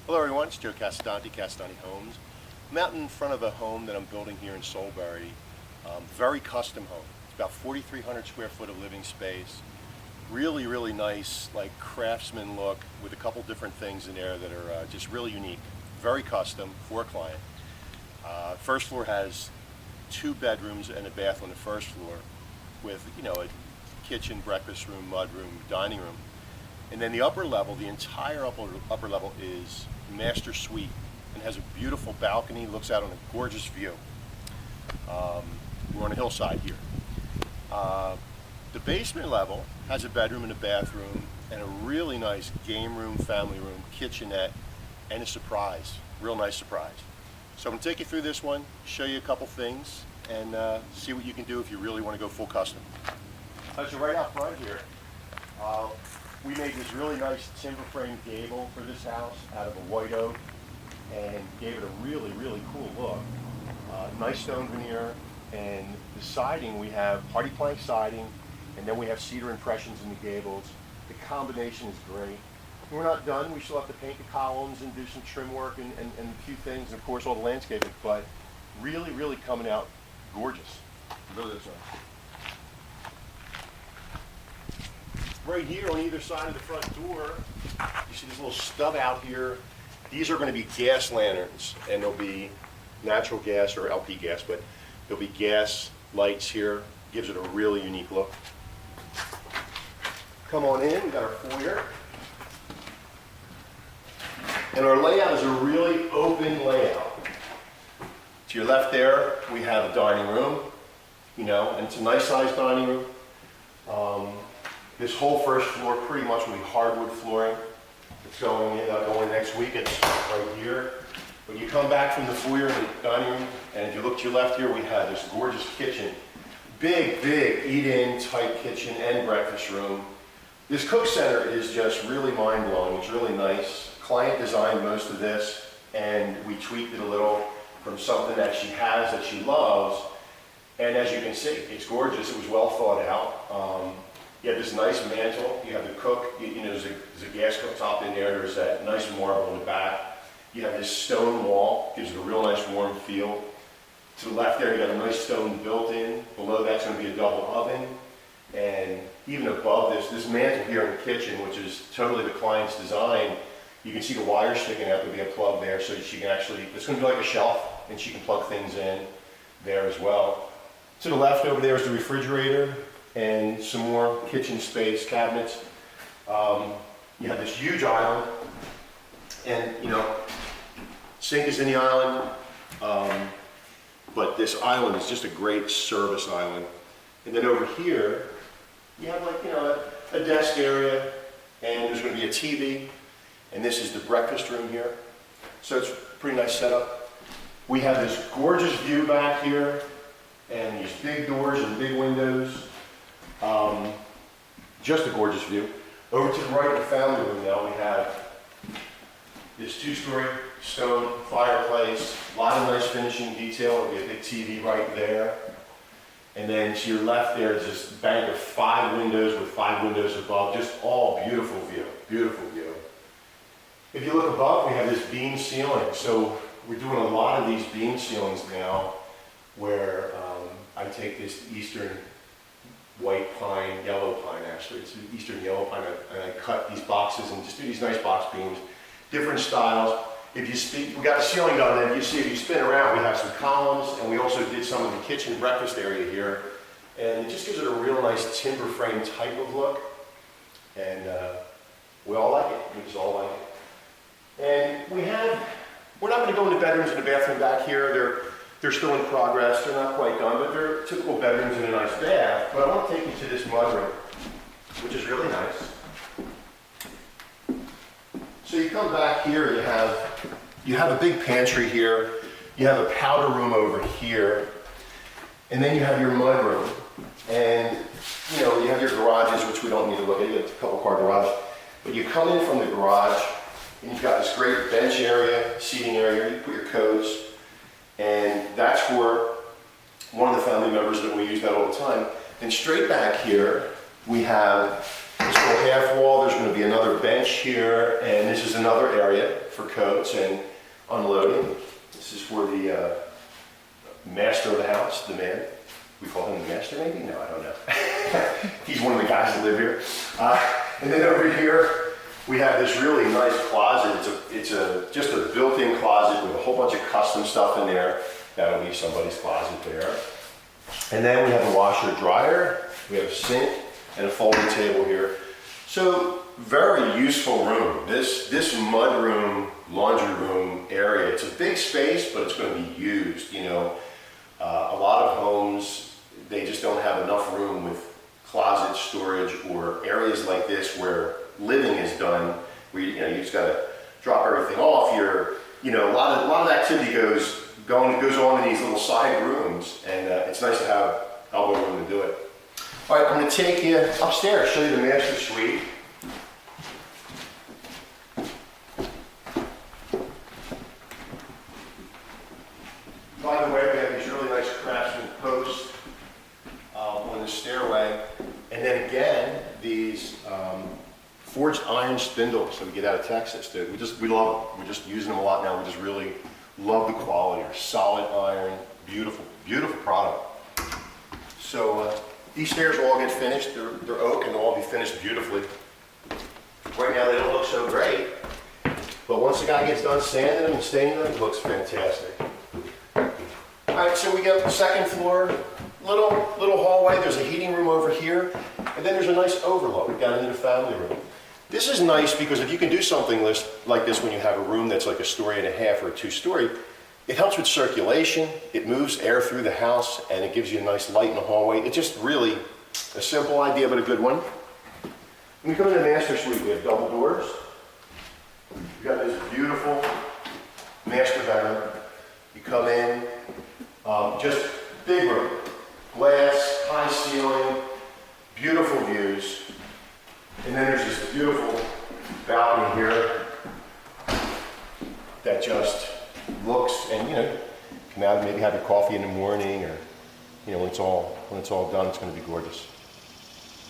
Hello everyone, it's Joe Casadonti, Casadonti Homes. I'm out in front of a home that I'm building here in Soulbury. Very custom home. It's about 4,300 square foot of living space. Really, really nice, like craftsman look with a couple different things in there that are just really unique. Very custom for a client. First floor has 2 bedrooms and a bath on the first floor with, a kitchen, breakfast room, mudroom, dining room. And then the upper level, the entire upper level is master suite and has a beautiful balcony, looks out on a gorgeous view. We're on a hillside here. The basement level has a bedroom and a bathroom and a really nice game room, family room, kitchenette, and a surprise, real nice surprise. So I'm going to take you through this one, show you a couple things, and see what you can do if you really want to go full custom. As you're right out front here, we made this really nice timber frame gable for this house out of a white oak and gave it a really, really cool look. Nice stone veneer, and the siding, we have hardy plank siding, and then we have cedar impressions in the gables. The combination is great. We're not done. We still have to paint the columns and do some trim work and a few things, and of course all the landscaping, but really, really coming out gorgeous. Go this way. Right here on either side of the front door, you see this little stub out here. These are going to be gas lanterns, and they'll be natural gas or LP gas, but there'll be gas lights here. Gives it a really unique look. Come on in, we got our foyer. And our layout is a really open layout. To your left there, we have a dining room, and it's a nice sized dining room. This whole first floor pretty much will be hardwood flooring. It's going next week. It's right here. When you come back from the foyer and the dining room, and if you look to your left here, we have this gorgeous kitchen. Big eat-in type kitchen and breakfast room. This cook center is just really mind-blowing. It's really nice. Client designed most of this, and we tweaked it a little from something that she has that she loves. And as you can see, it's gorgeous. It was well thought out. You have this nice mantle. You have the cook. There's a gas cooktop in there. There's that nice marble in the back. You have this stone wall. Gives it a real nice warm feel. To the left there, you got a nice stone built-in. Below that's going to be a double oven. And even above this mantle here in the kitchen, which is totally the client's design, you can see the wire sticking out. There'll be a plug there, so she can actually, it's going to be like a shelf, and she can plug things in there as well. To the left over there is the refrigerator and some more kitchen space, cabinets. You have this huge island, and sink is in the island, but this island is just a great service island. And then over here, you have a desk area, and there's going to be a TV, and this is the breakfast room here. So it's a pretty nice setup. We have this gorgeous view back here, and these big doors and big windows. Just a gorgeous view. Over to the right of the family room now, we have this 2-story stone fireplace, a lot of nice finishing detail. There'll be a big TV right there. And then to your left there is this bank of 5 windows with 5 windows above, just all beautiful view, beautiful view. If you look above, we have this beam ceiling. So we're doing a lot of these beam ceilings now where I take this eastern white pine, yellow pine actually, it's an eastern yellow pine, and I cut these boxes and just do these nice box beams, different styles. If you speak, we got the ceiling done, and if you spin around, we have some columns, and we also did some of the kitchen breakfast area here, and it just gives it a real nice timber frame type of look, and we all like it. We just all like it. And we're not going to go into bedrooms and the bathroom back here. They're still in progress. They're not quite done, but they're typical bedrooms and a nice bath. But I want to take you to this mudroom, which is really nice. So you come back here, you have a big pantry here. You have a powder room over here, and then you have your mudroom. And you have your garages, which we don't need to look at. You have a couple car garage, but you come in from the garage, and you've got this great bench area, seating area. You put your coats. And that's for one of the family members that we use that all the time. And straight back here, we have This little half wall, there's going to be another bench here, and this is another area for coats and unloading. This is for the master of the house, the man. We call him the master, maybe? No, I don't know. He's one of the guys that live here. And then over here, we have this really nice closet. It's just a built-in closet with a whole bunch of custom stuff in there. That'll be somebody's closet there. And then we have a washer dryer. We have a sink and a folding table here. So very useful room. This mud room, laundry room area, it's a big space, but it's going to be used. You know, a lot of homes, they just don't have enough room with closet storage or areas like this where living is done. Where you just got to drop everything off. A lot of activity goes on in these little side rooms, and it's nice to have elbow room to do it. All right, I'm going to take you upstairs, show you the master suite. By the way, we have these really nice craftsman posts on the stairway, and then again these forged iron spindles that we get out of Texas. Dude, we love them. We're just using them a lot now. We just really love the quality. They're solid iron, beautiful, beautiful product. So these stairs will all get finished. They're oak and they'll all be finished beautifully. Right now they don't look so great, but once the guy gets done sanding them and staining them, it looks fantastic. All right, so we got the second floor, little hallway. There's a heating room over here, and then there's a nice overlook down into the family room. This is nice because if you can do something like this when you have a room that's like a story and a half or a 2-story, it helps with circulation, it moves air through the house, and it gives you a nice light in the hallway. It's just really a simple idea, but a good one. When we come into the master suite, we have double doors. We've got this beautiful master bedroom. You come in, just big room, glass, high ceiling, beautiful views. And then there's this beautiful balcony here that just looks, and come out and maybe have your coffee in the morning, or when it's all done, it's going to be gorgeous.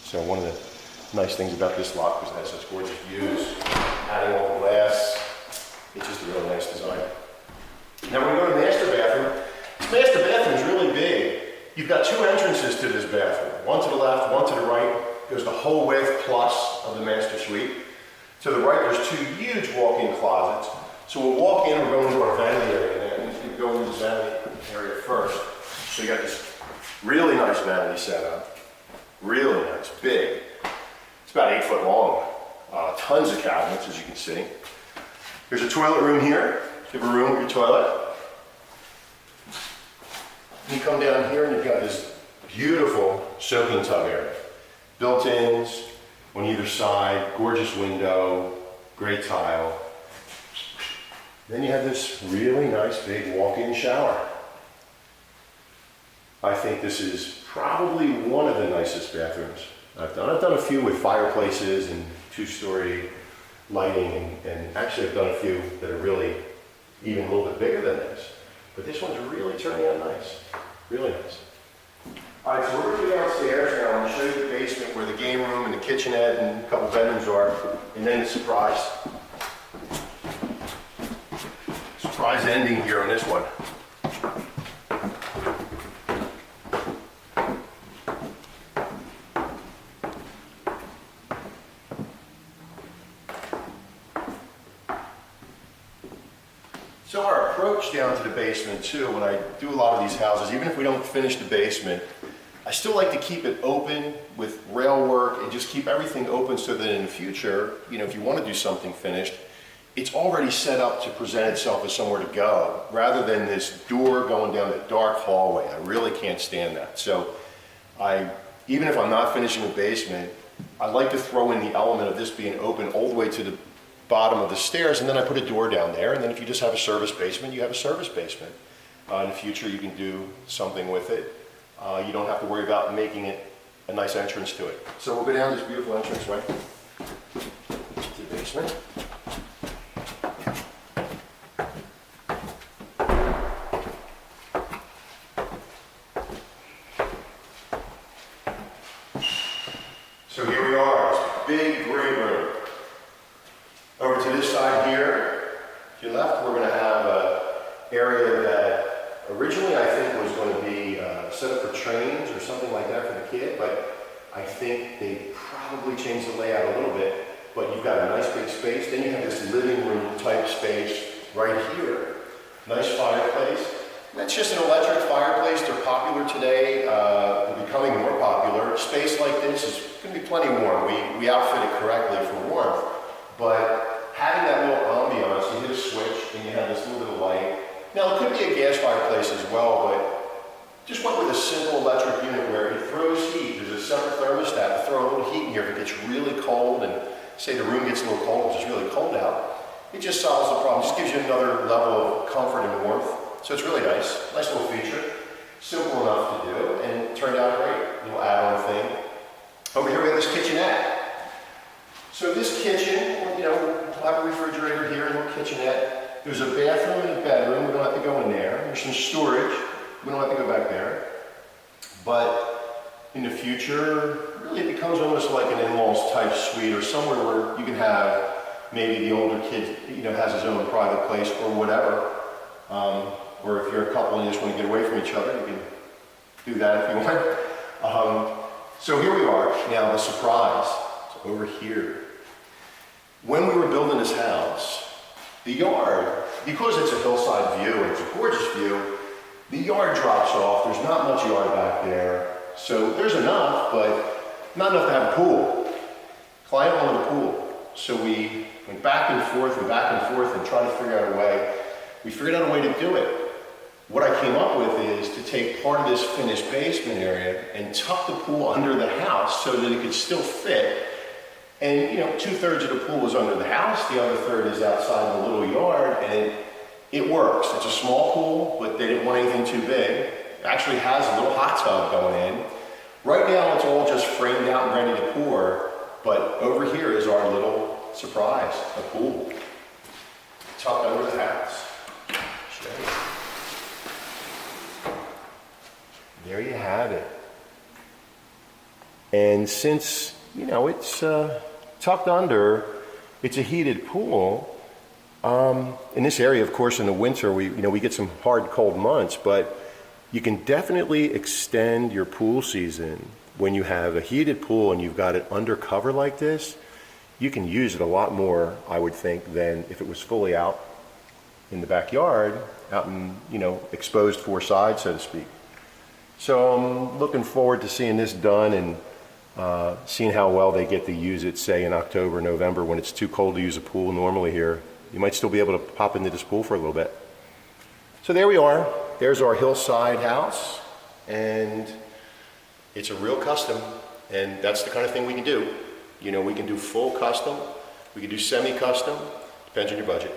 So one of the nice things about this lot is it has such gorgeous views, adding all the glass. It's just a really nice design. Now when we go to the master bathroom, this master bathroom is really big. You've got 2 entrances to this bathroom, one to the left, one to the right. Goes the whole width plus of the master suite. To the right, there's 2 huge walk-in closets. So we'll walk in, we're going to our vanity area there, and we go into the vanity area first. So you got this really nice vanity setup, really nice, big. It's about 8 foot long, tons of cabinets, as you can see. There's a toilet room here. You have a room with your toilet. You come down here and you've got this beautiful soaking tub area. Built-ins on either side, gorgeous window, great tile. Then you have this really nice big walk-in shower. I think this is probably one of the nicest bathrooms I've done. I've done a few with fireplaces and 2-story lighting, and actually I've done a few that are really even a little bit bigger than this. But this one's really turning out nice, really nice. All right, so we're going to go downstairs now. I'm going to show you the basement where the game room and the kitchenette and a couple bedrooms are, and then the surprise ending here on this one. So our approach down to the basement too, when I do a lot of these houses, even if we don't finish the basement, I still like to keep it open with rail work and just keep everything open so that in the future, if you want to do something finished, it's already set up to present itself as somewhere to go, rather than this door going down that dark hallway. I really can't stand that. So even if I'm not finishing the basement, I like to throw in the element of this being open all the way to the bottom of the stairs, and then I put a door down there, and then if you just have a service basement, you have a service basement. In the future, you can do something with it. You don't have to worry about making it a nice entrance to it. So we'll go down this beautiful entranceway to the basement. So here we are. Originally, I think it was going to be set up for trains or something like that for the kid, but I think they probably changed the layout a little bit. But you've got a nice big space. Then you have this living room type space right here. Nice fireplace. That's just an electric fireplace. They're popular today. They're becoming more popular. Space like this is going to be plenty warm. We outfit it correctly for warmth. But having that little ambiance, you hit a switch and you have this little bit of light. Now, it could be a gas fireplace as well, but just went with a simple electric unit where it throws heat. There's a separate thermostat to throw a little heat in here if it gets really cold, and say the room gets a little cold, which is really cold out. It just solves the problem. Just gives you another level of comfort and warmth. So it's really nice. Nice little feature. Simple enough to do, and it turned out great. Little add-on thing. Over here we have this kitchenette. So this kitchen, you know, we'll have a refrigerator here and a little kitchenette. There's a bathroom and a bedroom. We don't have to go in there. There's some storage. We don't have to go back there. But in the future, really it becomes almost like an in-laws type suite, or somewhere where you can have maybe the older kid, you know, has his own private place or whatever. Or if you're a couple and you just want to get away from each other, you can do that if you want. So here we are. Now the surprise is over here. When we were building this house, the yard, because it's a hillside view and it's a gorgeous view, the yard drops off. There's not much yard back there. So there's enough, but not enough to have a pool. Client wanted a pool. So we went back and forth and tried to figure out a way. We figured out a way to do it. What I came up with is to take part of this finished basement area and tuck the pool under the house so that it could still fit. And you know, 2/3 of the pool is under the house, the other third is outside the little yard, and it works. It's a small pool, but they didn't want anything too big. It actually has a little hot tub going in. Right now it's all just framed out and ready to pour, but over here is our little surprise, a pool. Tucked under the house. Show you. There you have it. And since, you know, it's tucked under, it's a heated pool. In this area, of course, in the winter, we get some hard, cold months, but you can definitely extend your pool season when you have a heated pool and you've got it under cover like this. You can use it a lot more, I would think, than if it was fully out in the backyard, out in, you know, exposed four sides, so to speak. So I'm looking forward to seeing this done and seeing how well they get to use it, say, in October, November, when it's too cold to use a pool normally here. You might still be able to pop into this pool for a little bit. So there we are. There's our Hillside house, and it's a real custom, and that's the kind of thing we can do. You know, we can do full custom, we can do semi-custom, depends on your budget,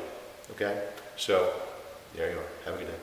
okay? So, there you are. Have a good day.